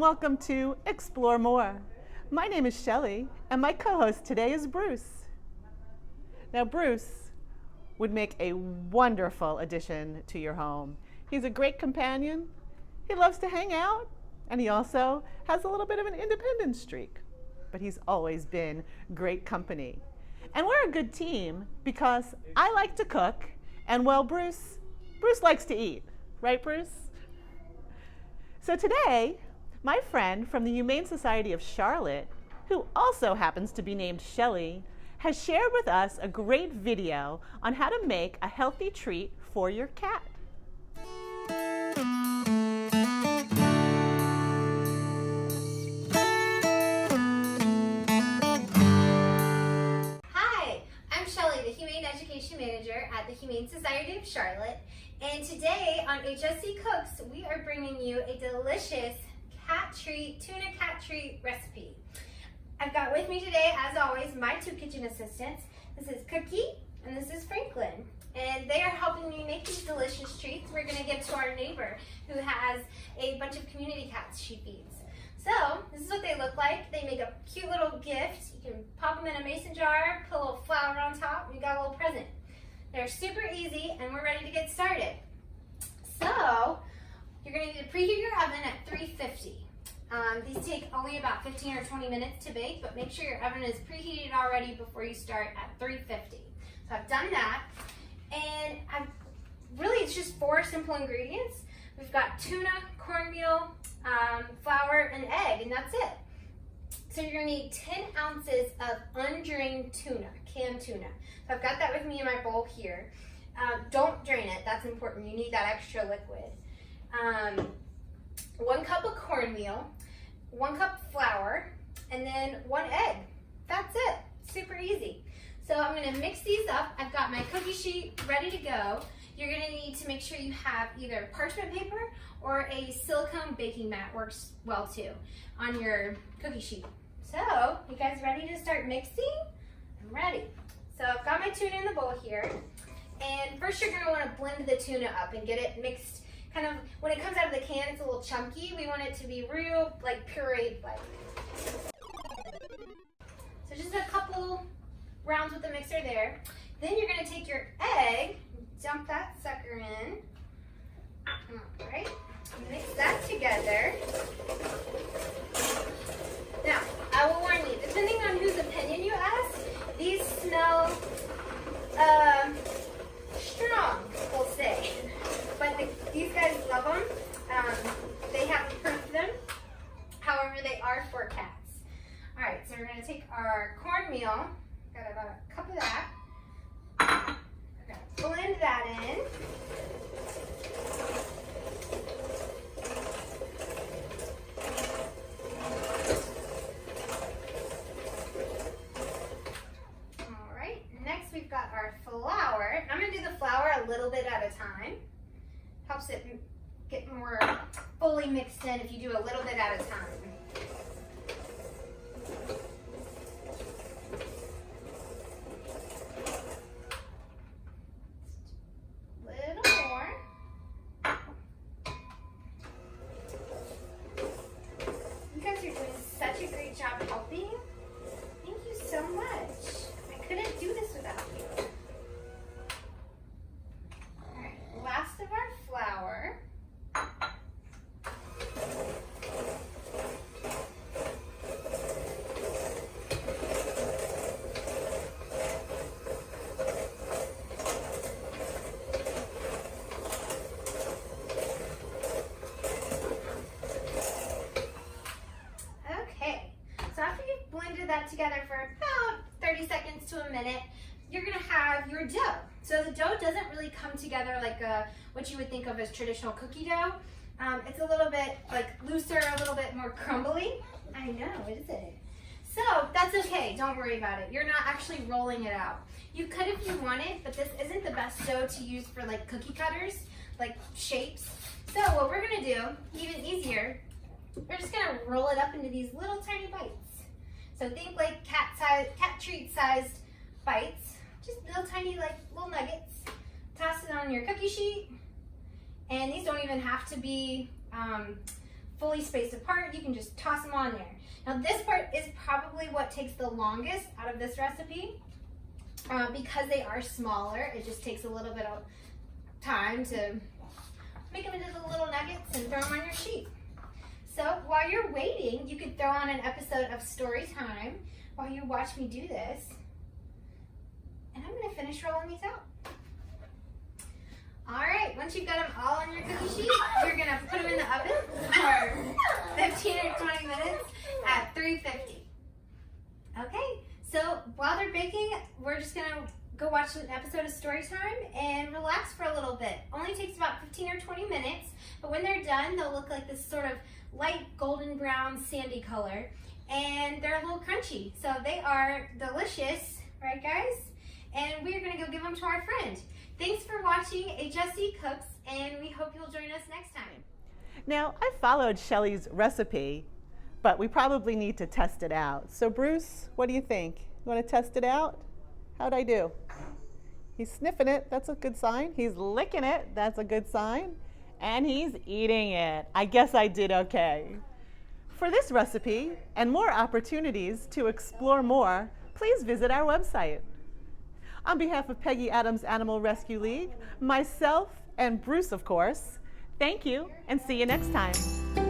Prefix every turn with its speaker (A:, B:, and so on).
A: welcome to Explore More. My name is Shelley, and my co-host today is Bruce. Now, Bruce would make a wonderful addition to your home. He's a great companion, he loves to hang out, and he also has a little bit of an independent streak. But he's always been great company. And we're a good team because I like to cook, and well, Bruce likes to eat. Right, Bruce? So today, my friend from the Humane Society of Charlotte, who also happens to be named Shelley, has shared with us a great video on how to make a healthy treat for your cat.
B: Hi, I'm Shelley, the Humane Education Manager at the Humane Society of Charlotte, and today on HSC Cooks, we are bringing you a delicious tuna cat treat recipe. I've got with me today, as always, my two kitchen assistants. This is Cookie and this is Franklin, and they are helping me make these delicious treats we're going to give to our neighbor who has a bunch of community cats she feeds. So this is what they look like. They make a cute little gift. You can pop them in a mason jar, put a little flour on top, and you got a little present. They're super easy, and we're ready to get started. So you're going to need to preheat your oven at 350. These take only about 15 or 20 minutes to bake, but make sure your oven is preheated already before you start at 350. So I've done that, and it's just 4 simple ingredients. We've got tuna, cornmeal, flour, and egg, and that's it. So you're gonna need 10 ounces of undrained tuna, canned tuna. So I've got that with me in my bowl here. Don't drain it, that's important. You need that extra liquid. 1 cup of cornmeal, 1 cup flour, and then 1 egg. That's it, super easy. So I'm gonna mix these up. I've got my cookie sheet ready to go. You're gonna need to make sure you have either parchment paper or a silicone baking mat, works well too, on your cookie sheet. So, you guys ready to start mixing? I'm ready. So I've got my tuna in the bowl here. And first you're gonna wanna blend the tuna up and get it mixed. Kind of, when it comes out of the can, it's a little chunky. We want it to be real, like pureed like. So just a couple rounds with the mixer there. Then you're gonna take your egg, dump that sucker in. All right, mix that together. Now, I will warn you, depending on whose opinion you ask, these smell strong, we'll say. But these guys love them. They haven't proved them. However, they are for cats. All right, so we're gonna take our cornmeal, got about a cup of that. We're gonna blend that in. All right, next we've got our flour. I'm gonna do the flour a little bit at a time. Helps it get more fully mixed in if you do a little bit at a time. Little more. You guys are doing such a great job helping. Thank you so much. I couldn't do this without you. Last of our flour. Okay, so after you've blended that together for about 30 seconds to a minute, you're gonna have your dough. So the dough doesn't really come together like what you would think of as traditional cookie dough. It's a little bit like looser, a little bit more crumbly. I know, isn't it? So that's okay, don't worry about it. You're not actually rolling it out. You could if you wanted, but this isn't the best dough to use for like cookie cutters, like shapes. So what we're gonna do, even easier, we're just gonna roll it up into these little tiny bites. So think like cat treat sized bites. Just little tiny like little nuggets. Toss it on your cookie sheet. And these don't even have to be fully spaced apart. You can just toss them on there. Now this part is probably what takes the longest out of this recipe because they are smaller. It just takes a little bit of time to make them into the little nuggets and throw them on your sheet. So while you're waiting, you could throw on an episode of Story Time while you watch me do this. And I'm gonna finish rolling these out. All right, once you've got them all on your cookie sheet, you're gonna put them in the oven for 15 or 20 minutes at 350. Okay, so while they're baking, we're just gonna go watch an episode of Storytime and relax for a little bit. Only takes about 15 or 20 minutes, but when they're done, they'll look like this sort of light golden brown sandy color, and they're a little crunchy. So they are delicious, right guys? And we're gonna go give them to our friend. Thanks for watching HSC Cooks, and we hope you'll join us next time.
A: Now, I followed Shelly's recipe, but we probably need to test it out. So Bruce, what do you think? You want to test it out? How'd I do? He's sniffing it, that's a good sign. He's licking it, that's a good sign. And he's eating it. I guess I did okay. For this recipe and more opportunities to explore more, please visit our website. On behalf of Peggy Adams Animal Rescue League, myself and Bruce, of course, thank you and see you next time.